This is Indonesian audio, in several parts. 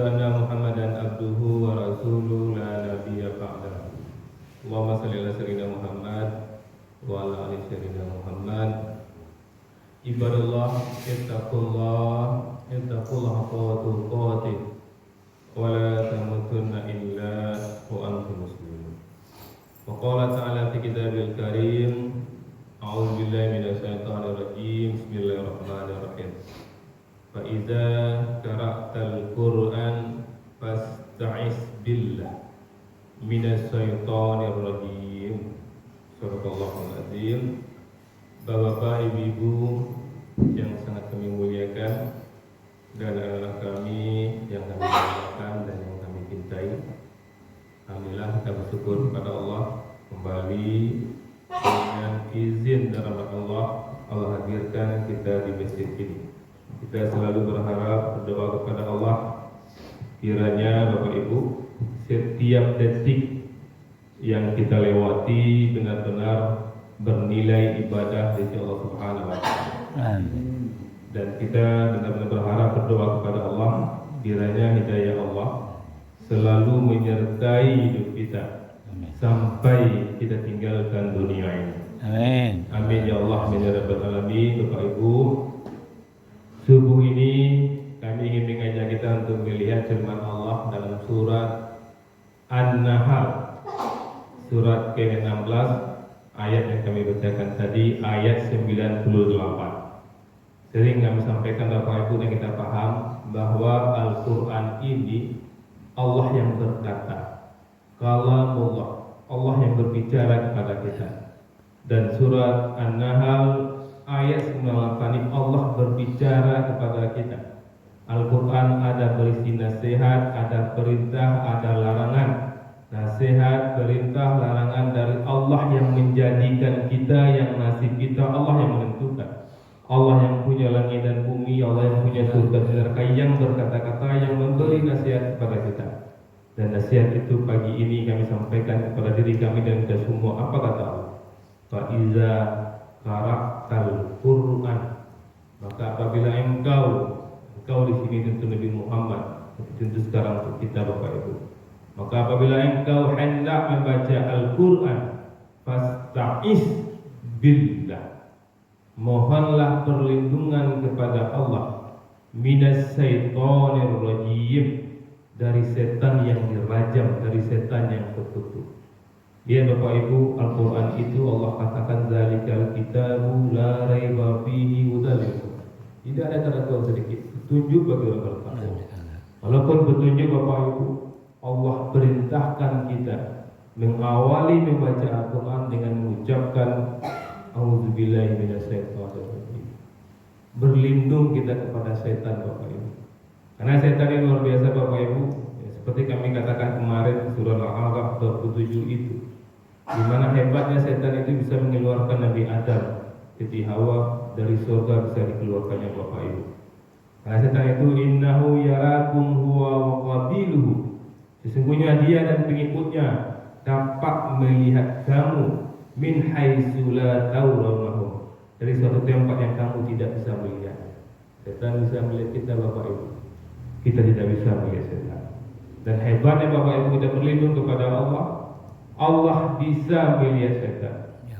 anna Muhammadan abduhu wa rasuluhu la nabiyya ba'dahu. Allahumma shalli ala sayyidina Muhammad wa ala ali sayyidina Muhammad. Ibadallah, ittaqullaha haqqa tuqatih wa la tamutunna illa wa antum muslimun. Wa qala ta'ala fi kitabil karim, a'udzu billahi minasy syaithanir rajim. Bismillahirrahmanirrahim. Fa idza qara'tal Qur'an fasta'iz billah minasy syaithanir rajim. Subhanallahul azim. Bapak-bapak, ibu-ibu yang sangat kami muliakan dan anak kami yang kami muliakan dan yang kami cintai, alhamdulillah kita bersyukur kepada Allah kembali dengan izin dan rahmat Allah hadirkan kita di masjid ini. Kita selalu berharap, berdoa kepada Allah kiranya Bapak Ibu setiap detik yang kita lewati benar-benar bernilai ibadah dari Allah Subhanahu wa taala. Dan kita benar-benar berharap, berdoa kepada Allah kiranya hidayah Allah selalu menyertai hidup kita sampai kita tinggalkan dunia ini. Amin. Amin ya Allah, amin ya rabbal alamin. Bapak Ibu, subuh ini kami ingin mengajak kita untuk melihat firman Allah dalam surat An-Nahl, surat ke-16, ayat yang kami bacakan tadi, ayat 98. Sering kami sampaikan Bapak Ibu dan kita paham bahwa Al-Quran ini Allah yang berkata, kalamullah, Allah yang berbicara kepada kita. Dan surat An-Nahl ayat 98 ini Allah berbicara kepada kita. Al-Quran ada berisi nasihat, ada perintah, ada larangan. Nasihat, perintah, larangan dari Allah yang menjadikan kita, yang nasib kita Allah yang menentukan. Allah yang punya langit dan bumi, Allah yang punya surga dan neraka, yang berkata-kata, yang memberi nasihat kepada kita. Dan nasihat itu pagi ini kami sampaikan kepada diri kami dan kita semua. Apa kata Allah? Fa iza qara'tal Qur'an, maka apabila engkau di sini tentu Nabi Muhammad, tentu sekarang untuk kita Bapak Ibu. Maka apabila engkau hendak membaca Al-Quran, fasta'iz billah, mohonlah perlindungan kepada Allah, minas syaitonir rajim, dari setan yang dirajam, dari setan yang terkutuk. Lihat Bapak Ibu, Al-Quran itu Allah katakan zalikal kitabu la raiba fihi hudal. Tidak ada keraguan sedikit, petunjuk bagi orang bertakwa. Walaupun petunjuk Bapak Ibu, Allah perintahkan kita mengawali membaca Al-Quran dengan mengucapkan A'udzubillahi minasyaitonirrajim. Berlindung kita kepada setan Bapak Ibu. Karena setan ini luar biasa Bapak Ibu. Seperti kami katakan kemarin surah Al-A'raf 27 itu, di mana hebatnya setan itu bisa mengeluarkan Nabi Adam, Siti Hawa dari surga, bisa dikeluarkannya Bapak Ibu. Karena setan itu innahu yarakum huwa wa qabiluhu, sesungguhnya dia dan pengikutnya dapat melihat kamu min haitsu la tawrawnahu, dari suatu tempat yang kamu tidak bisa melihat. Setan bisa melihat kita Bapak Ibu, kita tidak bisa melihat setan. Dan hebatnya Bapak Ibu kita berlindung kepada Allah, Allah bisa melihat setan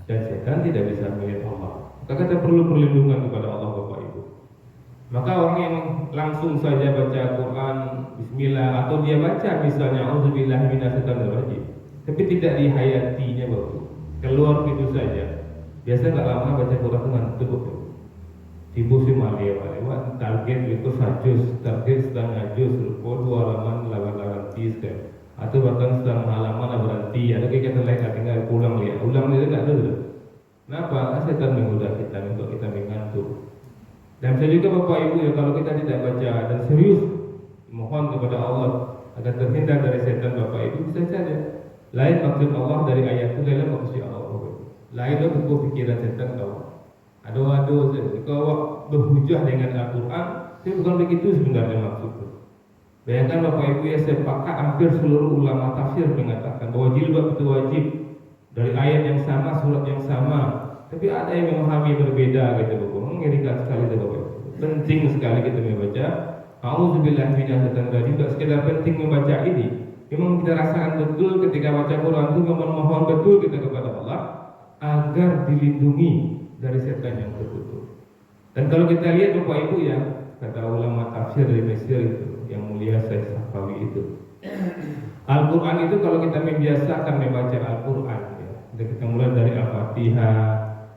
dan setan tidak bisa melihat Allah. Maka kita perlu perlindungan kepada Allah Bapak Ibu. Maka orang yang langsung saja baca Quran Bismillah, atau dia baca misalnya A'udzubillahi minasyaitonirrajim, tapi tidak dihayatinya Bapak, keluar begitu saja. Biasa nggak lama baca Quran dengan tubuh tibu si lewat target itu sajus, target setengah juz, ruko 2 halaman lawan kan, atau bahkan setengah halaman berhenti. Ada kegiatan lain tinggal ulang itu nggak dulu. Kenapa? Setan menggoda kita untuk kita mengantuk. Dan saya juga Bapak Ibu ya, kalau kita tidak baca dan serius mohon kepada Allah agar terhindar dari setan Bapak Ibu, bisa saja lain maksud Allah dari ayat itu, lain maksud Allah. Lain itu pikiran setan kau. Aduh, kau berhujah dengan Al-Quran, tapi bukan begitu sebenarnya maksudnya. Bayangkan Bapak Ibu ya, sepakat hampir seluruh ulama tafsir mengatakan bahwa jilbab itu wajib dari ayat yang sama, surat yang sama. Tapi ada yang memahami berbeda gitu Bapak. Mengerikan sekali itu Bapak. Penting sekali kita membaca A'udzubillahi minasyaitonir rajim. Tidak sekedar penting membaca ini, memang kita rasakan betul ketika baca Quran itu memohon betul kita kepada Allah agar dilindungi dari setan yang terkutuk. Dan kalau kita lihat Bapak Ibu ya, kata ulama tafsir dari Mesir itu, yang mulia Syekh Safawi itu, Al-Quran itu kalau kita membiasakan membaca Al-Quran ya, kita mulai dari Al-Fatihah,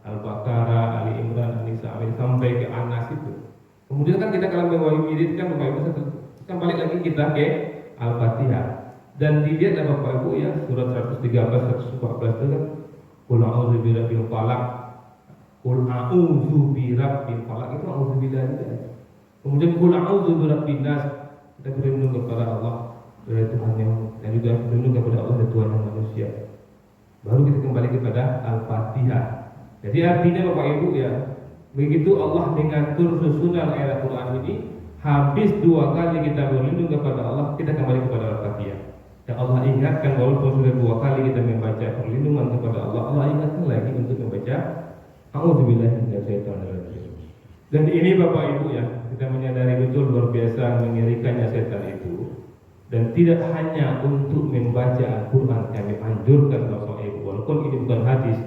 Al-Baqarah, Ali Imran, An-Nisa, sampai ke An-Nas itu. Kemudian kan kita kalau membawa wirid kan Bapak Ibu kan balik lagi kita ke Al-Fatihah. Dan dilihat ya Bapak Ibu ya, surat 113, 114 itu kan Qul a'udzu birabbil falaq, Qul a'udzu birabbil falaq, itu a'udzu billahi. Kemudian Qul a'udzu birabbin nas, kita berlindung kepada Allah dari Tuhan yang, dan juga berlindung kepada Allah dari Tuhan yang manusia. Baru kita kembali kepada Al-Fatihah. Jadi artinya Bapak Ibu ya, begitu Allah mengatur susunan ayat Quran ini, habis 2 kali kita berlindung kepada Allah, kita kembali kepada Al-Fatihah. Dan Allah ingatkan walaupun sudah 2 kali kita membaca perlindungan kepada Allah, Allah ingatkan lagi untuk membaca A'udzubillahi minasyaitonirrajim. Dan ini Bapak Ibu ya, kita menyadari betul luar biasa mengerikannya setan itu. Dan tidak hanya untuk membaca Al-Quran kami anjurkan Bapak Ibu, walaupun ini bukan hadis.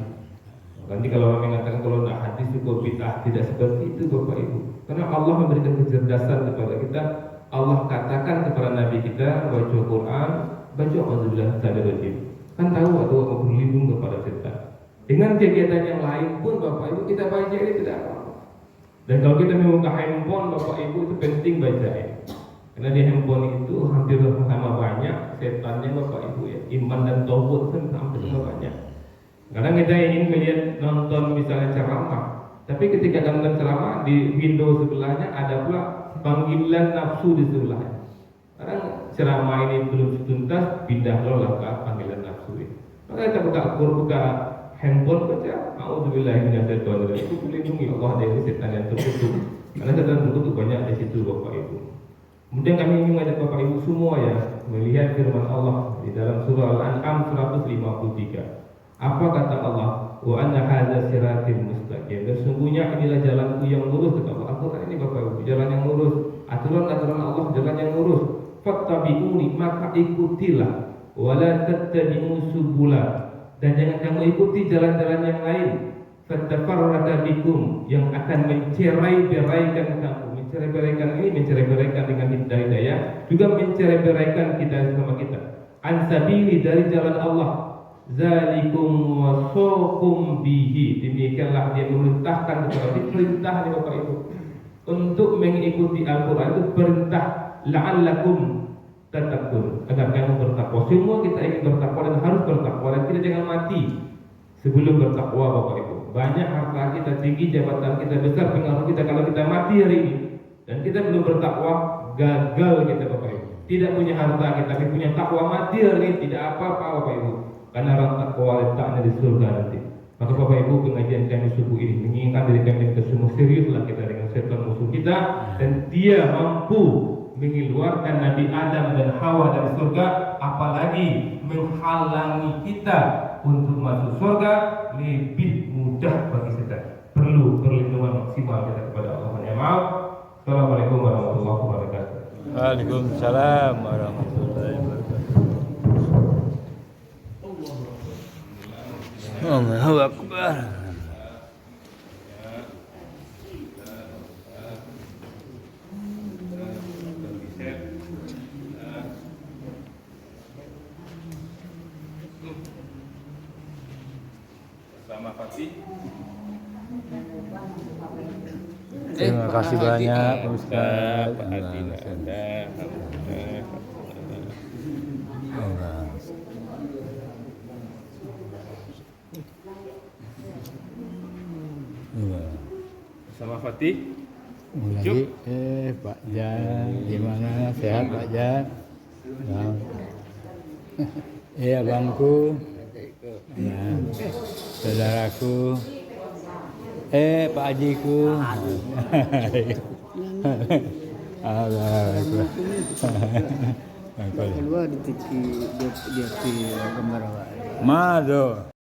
Nanti kalau orang mengatakan kalau tidak hadis itu bid'ah, tidak seperti itu Bapak Ibu. Karena Allah memberikan kecerdasan kepada kita. Allah katakan kepada Nabi kita, baca Quran, baca A'udzubillahi minasyaitonirrajim. Kan tahu atau berlindung kepada setan. Dengan kegiatan yang lain pun Bapak Ibu kita baca ini tidak apa-apa. Dan kalau kita membuka handphone Bapak Ibu itu penting baca ini. Karena di handphone itu hampir sama banyak setannya Bapak Ibu ya. Iman dan tauhid itu hampir sama banyak. Kadang kita ingin melihat nonton misalnya ceramah, tapi ketika nonton ceramah di window sebelahnya ada pula panggilan nafsu di sebelahnya. Kadang ceramah ini belum tuntas, pindah loh ke panggilan nafsu ini. Maka kita buka handphone baca A'udzubillahi minasyaitonirrajim, itu melindungi Allah dari setan yang terkutuk. Karena setan terkutuk banyak di situ Bapak Ibu. Kemudian kami ingin mengajak Bapak Ibu semua ya melihat firman Allah di dalam surah Al-An'am 153. Apa kata Allah? Wa anna hadza siratil mustaqim. Dan sungguhnya inilah jalanku yang lurus, kata Allah. Al-Quran ini Bapak Ibu, jalan yang lurus. Aturan-aturan Allah jalan yang lurus. Fattabi'uni, maka ikutilah. Wa la tattabi'u subula. Dan jangan kamu ikuti jalan-jalan yang lain. Fattafarraqu bikum, yang akan mencerai-beraikan kamu. Mencerai-beraikan ini mencerai-beraikan dengan hidayah, juga mencerai-beraikan kita sama kita. Ansabili, dari jalan Allah. Zalikum wasaqum bihi, demikianlah dia memerintahkan kepada diperintah nih Bapak Ibu untuk mengikuti Al-Quran itu perintah la'allakum tattaqun, agar kamu bertakwa. Semua kita ingin bertakwa dan harus bertakwa, dan kita jangan mati sebelum bertakwa Bapak Ibu. Banyak harta kita tinggi, jabatan kita besar, pengaruh kita, kalau kita mati hari ini dan kita belum bertakwa, gagal kita Bapak Ibu. Tidak punya harta kita, tapi punya takwa, mati hari ini tidak apa-apa Bapak Ibu. Karena orang takwa letaknya di surga nanti. Maka Bapak Ibu, pengajian kami subuh ini menginginkan diri kami ke semua seriuslah kita dengan setan musuh kita, dan dia mampu mengeluarkan Nabi Adam dan Hawa dari surga, apalagi menghalangi kita untuk masuk surga lebih mudah bagi setan. Perlu perlindungan maksimal kita kepada Allah. Ya maaf. Assalamualaikum warahmatullahi wabarakatuh. Waalaikumsalam warahmatullahi wabarakatuh. Allahu Akbar. Sama Fatih. Terima kasih banyak Pak Ustaz. Pak Hadi ada. Sama Fatih. Lagi Pak Jan, gimana, sehat Pak Jan? Iya abangku, ya, saudaraku, Pak Hajiku. Allah. Keluar di gambar. Mado.